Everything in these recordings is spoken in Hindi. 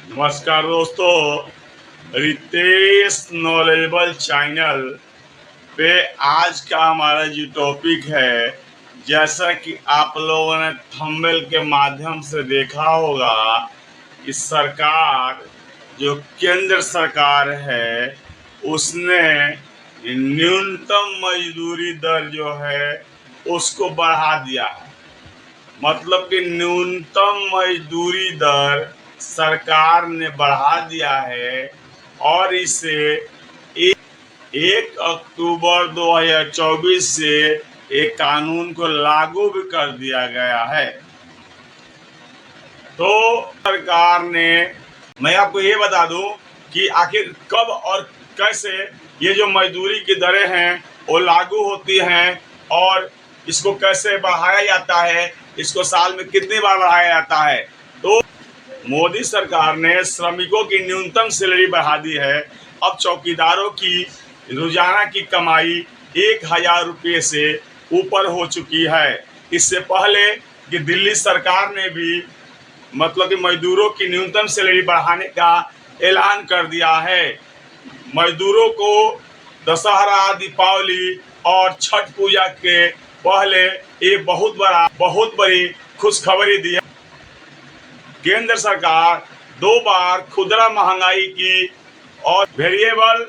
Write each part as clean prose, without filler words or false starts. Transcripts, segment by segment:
नमस्कार दोस्तों, रितेश नॉलेजेबल चैनल पे आज का हमारा जो टॉपिक है, जैसा कि आप लोगों ने थंबनेल के माध्यम से देखा होगा कि सरकार जो केंद्र सरकार है उसने न्यूनतम मजदूरी दर जो है उसको बढ़ा दिया है। मतलब कि न्यूनतम मजदूरी दर सरकार ने बढ़ा दिया है और इसे 1 अक्टूबर 2024 से एक कानून को लागू भी कर दिया गया है। तो सरकार ने, मैं आपको ये बता दूं कि आखिर कब और कैसे ये जो मजदूरी की दरें हैं वो लागू होती हैं और इसको कैसे बढ़ाया जाता है, इसको साल में कितनी बार बढ़ाया जाता है। तो मोदी सरकार ने श्रमिकों की न्यूनतम सैलरी बढ़ा दी है। अब चौकीदारों की रोजाना की कमाई 1,000 रुपये से ऊपर हो चुकी है। इससे पहले कि दिल्ली सरकार ने भी मतलब कि मजदूरों की न्यूनतम सैलरी बढ़ाने का ऐलान कर दिया है। मजदूरों को दशहरा, दीपावली और छठ पूजा के पहले ये बहुत बड़ी खुशखबरी दी है। केंद्र सरकार 2 बार खुदरा महंगाई की और वेरिएबल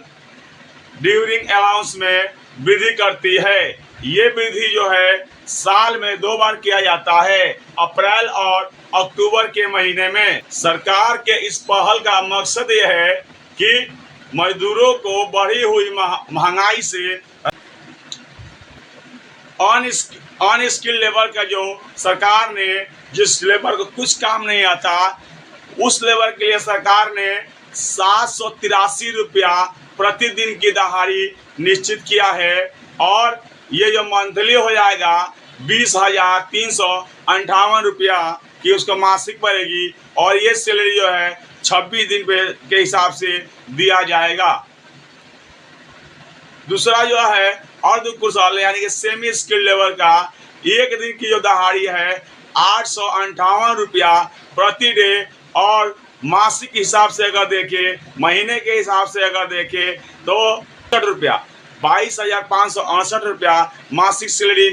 ड्यूरिंग अलाउंस में वृद्धि करती है। ये वृद्धि जो है साल में 2 बार किया जाता है, अप्रैल और अक्टूबर के महीने में। सरकार के इस पहल का मकसद ये है कि मजदूरों को बढ़ी हुई महंगाई से अनस्किल्ड लेबर का जो सरकार ने जिस लेबर को कुछ काम नहीं आता उस लेबर के लिए सरकार ने 783 रुपया प्रतिदिन की दहाड़ी निश्चित किया है और ये जो मंथली हो जाएगा 20,358 रुपया की उसको मासिक पड़ेगी और ये सैलरी जो है 26 दिन के हिसाब से दिया जाएगा। दूसरा जो है अर्ध कुशल यानी कि सेमी स्किल्ड लेबर का एक दिन की जो दहाड़ी है 858 रुपया प्रति डे और मासिक हिसाब से अगर देखें, महीने के हिसाब से अगर देखें तो 60 रुपया 22,568 रुपया मासिक सैलरी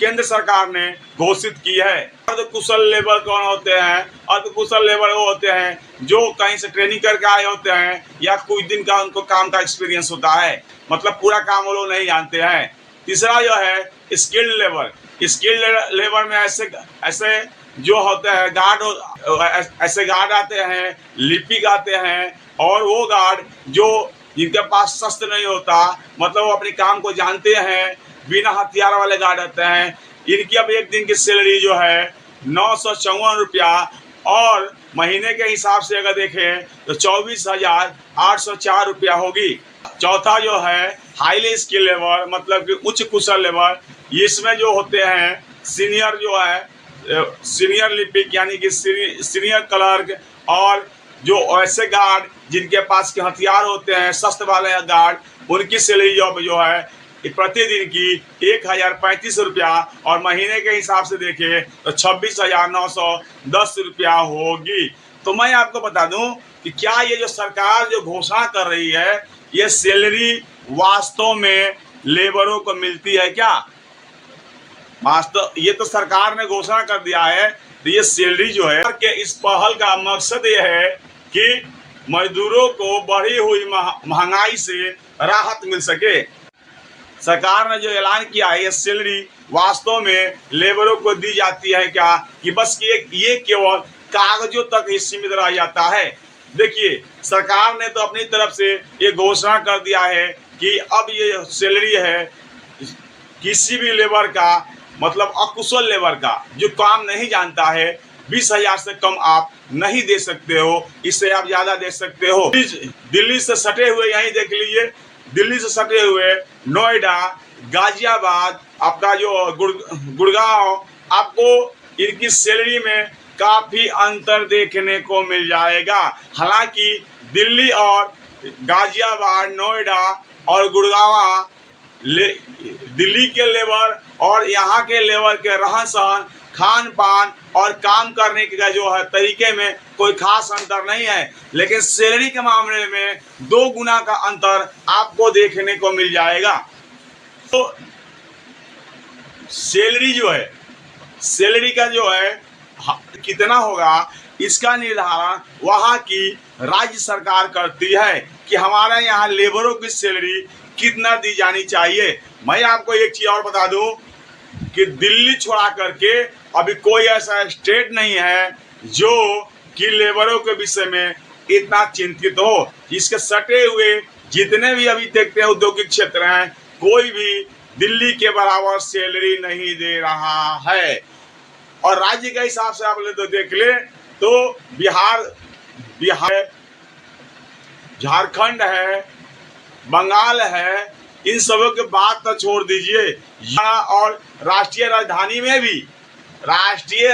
केंद्र सरकार ने घोषित की है। अर्धकुशल लेबर कौन होते हैं? अर्धकुशल लेबर वो होते हैं जो कहीं से ट्रेनिंग करके आए होते हैं या कुछ दिन का उनको काम का एक्सपीरियंस होता है, मतलब पूरा काम वो लोग नहीं जानते हैं। तीसरा जो है स्किल्ड लेबर। स्किल्ड लेबर में ऐसे जो होते हैं ऐसे गार्ड आते हैं, लिपिक आते हैं और वो गार्ड जो जिनके पास शस्त्र नहीं होता, मतलब वो अपने काम को जानते हैं, बिना हथियार वाले गार्ड आते हैं। इनकी अब एक दिन की सैलरी जो है 954 रुपया और महीने के हिसाब से अगर देखें तो 24,804 रुपया होगी। चौथा जो है हाईली स्किल लेबर, मतलब कि उच्च कुशल लेबर। इसमें जो होते हैं सीनियर लिपिक यानी कि सीनियर क्लर्क और जो ऐसे गार्ड जिनके पास के हथियार होते हैं, शस्त्र वाले गार्ड, उनकी सैलरी जो है प्रतिदिन की 1,035 रुपया और महीने के हिसाब से देखें तो 26,910 रुपया होगी। तो मैं आपको बता दूं कि क्या ये जो सरकार जो घोषणा कर रही है ये सैलरी वास्तव में लेबरों को मिलती है क्या? वास्तव ये तो सरकार ने घोषणा कर दिया है, तो ये सैलरी जो है के इस पहल का मकसद ये है कि मजदूरों को बढ़ी हुई महंगाई से राहत मिल सके। सरकार ने जो ऐलान किया है ये सैलरी वास्तव में लेबरों को दी जाती है क्या, कि बस ये केवल कागजों तक ही सीमित रह जाता है? देखिए, सरकार ने तो अपनी तरफ से ये घोषणा कर दिया है कि अब ये सैलरी है किसी भी लेबर का, मतलब अकुशल लेबर का जो काम नहीं जानता है, 20,000 से कम आप नहीं दे सकते हो, इससे आप ज्यादा दे सकते हो। दिल्ली से सटे हुए यहीं देख लीजिए, दिल्ली से सटे हुए नोएडा, गाजियाबाद, आपका जो गुड़गांव, आपको इनकी सैलरी में काफी अंतर देखने को मिल जाएगा। हालांकि दिल्ली और गाजियाबाद, नोएडा और गुड़गांव दिल्ली के लेबर और यहाँ के लेबर के रहन सहन खान पान और काम करने का जो है तरीके में कोई खास अंतर नहीं है, लेकिन सैलरी के मामले में 2 गुना का अंतर आपको देखने को मिल जाएगा। तो सैलरी जो है, सैलरी का जो है कितना होगा, इसका निर्धारण वहाँ की राज्य सरकार करती है कि हमारे यहाँ लेबरों की सैलरी कितना दी जानी चाहिए। मैं आपको एक चीज़ और बता दूं कि दिल्ली छोड़ा करके अभी कोई ऐसा स्टेट नहीं है जो कि लेबरों के विषय में इतना चिंतित हो। इसके सटे हुए जितने भी अभी देखते हैं औद्योगिक क्षेत्र हैं, कोई भी दिल्ली के बराबर सैलरी नहीं दे रहा है। और राज्य के हिसाब से आप तो देख ले तो बिहार झारखंड है, बंगाल है, इन सबों के बात तो छोड़ दीजिए। यहाँ और राष्ट्रीय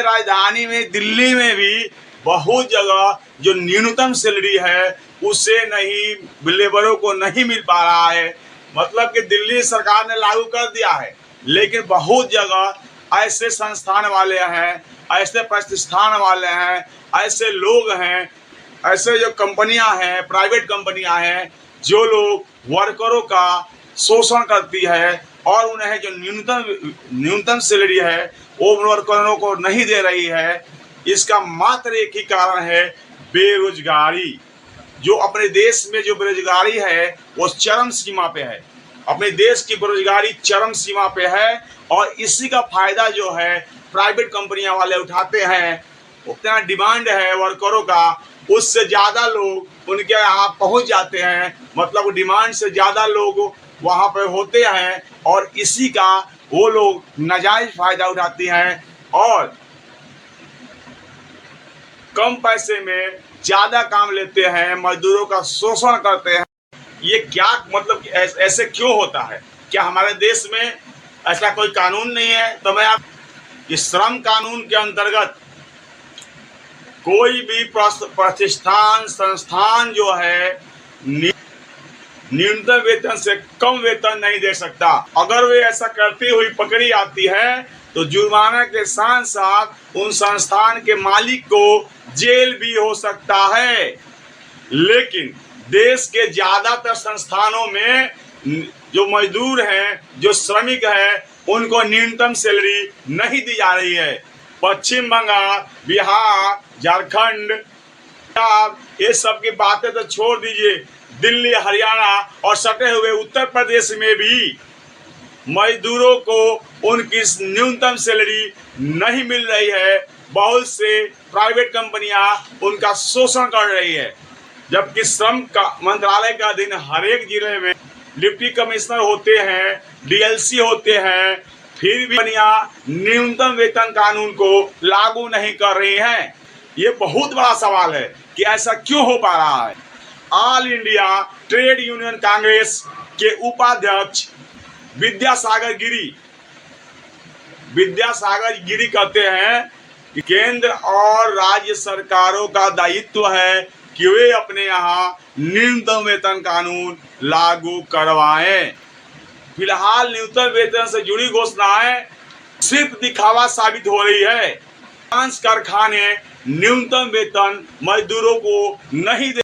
राजधानी में दिल्ली में भी बहुत जगह जो न्यूनतम सैलरी है उससे नहीं, लेबरों को नहीं मिल पा रहा है। मतलब कि दिल्ली सरकार ने लागू कर दिया है, लेकिन बहुत जगह ऐसे संस्थान वाले हैं, ऐसे प्रतिष्ठान वाले हैं, ऐसे लोग हैं, ऐसे जो कंपनियां हैं, प्राइवेट कंपनियां हैं, जो लोग वर्करों का शोषण करती है और उन्हें जो न्यूनतम सैलरी है वो वर्करों को नहीं दे रही है। इसका मात्र एक ही कारण है, बेरोजगारी। जो अपने देश में जो बेरोजगारी है वो चरम सीमा पे है। अपने देश की बेरोजगारी चरम सीमा पे है और इसी का फायदा जो है प्राइवेट कंपनियां वाले उठाते हैं। उतना डिमांड है वर्करों का, उससे ज़्यादा लोग उनके यहाँ पहुँच जाते हैं। मतलब डिमांड से ज़्यादा लोग वहाँ पे होते हैं और इसी का वो लोग नाजायज फायदा उठाते हैं और कम पैसे में ज़्यादा काम लेते हैं, मजदूरों का शोषण करते हैं। ये क्या मतलब ऐसे क्यों होता है? क्या हमारे देश में ऐसा कोई कानून नहीं है? तो मैं आप इस श्रम कानून के अंतर्गत कोई भी प्रतिष्ठान संस्थान जो है न्यूनतम वेतन से कम वेतन नहीं दे सकता। अगर वे ऐसा करती हुई पकड़ी आती है तो जुर्माना के साथ साथ उन संस्थान के मालिक को जेल भी हो सकता है। लेकिन देश के ज्यादातर संस्थानों में जो मजदूर हैं, जो श्रमिक हैं, उनको न्यूनतम सैलरी नहीं दी जा रही है। पश्चिम बंगाल, बिहार, झारखंड, ये सब की बातें तो छोड़ दीजिए, दिल्ली, हरियाणा और सटे हुए उत्तर प्रदेश में भी मजदूरों को उनकी न्यूनतम सैलरी नहीं मिल रही है। बहुत से प्राइवेट कंपनियां उनका शोषण कर रही है, जबकि श्रम का मंत्रालय का दिन हर एक जिले में डिप्टी कमिश्नर होते हैं, डीएलसी होते हैं, फिर भी कंपनियां न्यूनतम वेतन कानून को लागू नहीं कर रही हैं। ये बहुत बड़ा सवाल है कि ऐसा क्यों हो पा रहा है। All India trade union Congress के उपाध्यक्ष विद्यासागर गिरी कहते हैं कि केंद्र और राज्य सरकारों का दायित्व है कि वे अपने यहाँ न्यूनतम वेतन कानून लागू करवाएं। फिलहाल न्यूनतम वेतन से जुड़ी घोषणाएं सिर्फ दिखावा साबित हो रही है। अधिकांश कारखाने न्यूनतम वेतन मजदूरों को नहीं दे।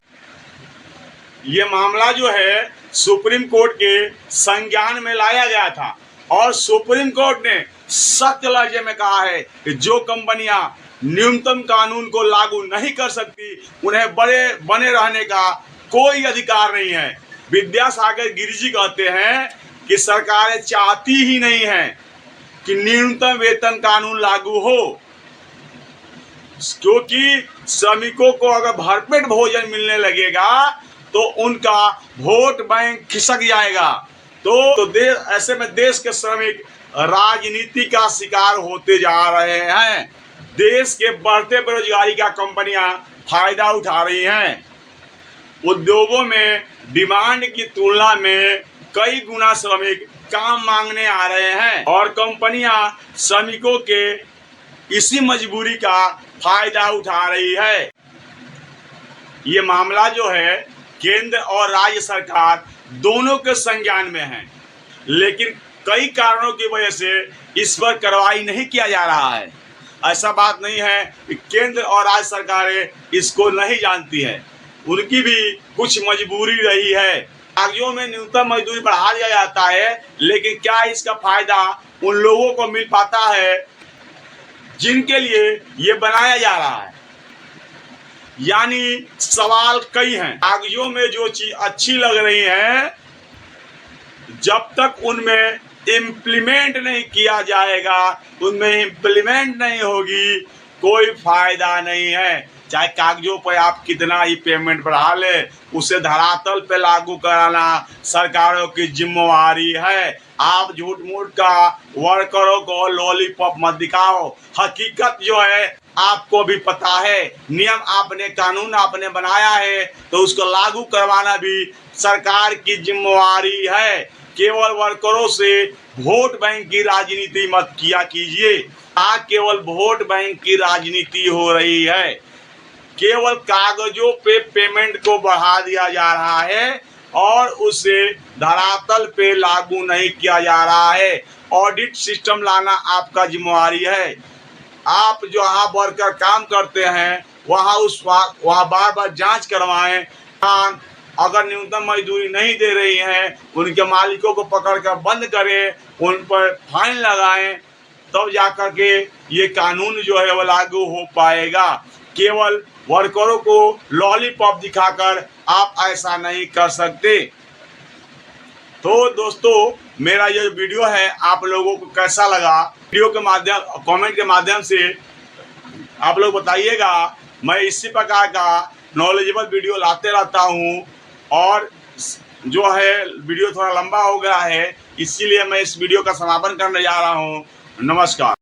ये मामला जो है सुप्रीम कोर्ट के संज्ञान में लाया गया था और सुप्रीम कोर्ट ने सख्त लहजे में कहा है कि जो कंपनियां न्यूनतम कानून को लागू नहीं कर सकती उन्हें बने रहने का कोई अधिकार नहीं है। विद्यासागर गिरी जी कहते हैं कि सरकारें चाहती ही नहीं है कि न्यूनतम वेतन कानून लागू हो, क्योंकि श्रमिकों को अगर भरपेट भोजन मिलने लगेगा तो उनका वोट बैंक खिसक जाएगा। तो ऐसे में देश के श्रमिक राजनीति का शिकार होते जा रहे हैं। देश के बढ़ते बेरोजगारी का कंपनियां फायदा उठा रही हैं। उद्योगों में डिमांड की तुलना में कई गुना श्रमिक काम मांगने आ रहे हैं और कंपनियां श्रमिकों के इसी मजबूरी का फायदा उठा रही है। ये मामला जो है केंद्र और राज्य सरकार दोनों के संज्ञान में है, लेकिन कई कारणों की वजह से इस पर कार्रवाई नहीं किया जा रहा है। ऐसा बात नहीं है कि केंद्र और राज्य सरकारें इसको नहीं जानती है, उनकी भी कुछ मजबूरी रही है। कागजों में न्यूनतम मजदूरी बढ़ा दिया जाता है, लेकिन क्या इसका फायदा उन लोगों को मिल पाता है जिनके लिए ये बनाया जा रहा है? यानी सवाल कई हैं। कागजों में जो चीज अच्छी लग रही है, जब तक उनमें इम्प्लीमेंट नहीं किया जाएगा, उनमें इम्प्लीमेंट नहीं होगी, कोई फायदा नहीं है। चाहे कागजों पर आप कितना ही पेमेंट बढ़ा ले, उसे धरातल पे लागू कराना सरकारों की जिम्मेवारी है। आप झूठ मूठ का वर्करों को लॉलीपॉप मत दिखाओ। हकीकत जो है आपको भी पता है, नियम आपने, कानून आपने बनाया है, तो उसको लागू करवाना भी सरकार की जिम्मेवारी है। केवल वर्करों से वोट बैंक की राजनीति मत किया कीजिए। केवल वोट बैंक की राजनीति हो रही है, केवल कागजों पे पेमेंट को बढ़ा दिया जा रहा है और उसे धरातल पे लागू नहीं किया जा रहा है। ऑडिट सिस्टम लाना आपका जिम्मेवारी है। आप जहाँ वर्कर काम करते हैं वहाँ बार बार जांच करवाएं। अगर न्यूनतम मजदूरी नहीं दे रही हैं, उनके मालिकों को पकड़कर बंद करें, उन पर फाइन लगाएं, तब जाकर के ये कानून जो है वो लागू हो पाएगा। केवल वर्करों को लॉलीपॉप दिखाकर आप ऐसा नहीं कर सकते। तो दोस्तों, मेरा ये वीडियो है आप लोगों को कैसा लगा, वीडियो के माध्यम, कमेंट के माध्यम से आप लोग बताइएगा। मैं इसी प्रकार का नॉलेजेबल वीडियो लाते रहता हूँ, और जो है वीडियो थोड़ा लंबा हो गया है, इसीलिए मैं इस वीडियो का समापन करने जा रहा हूँ। नमस्कार।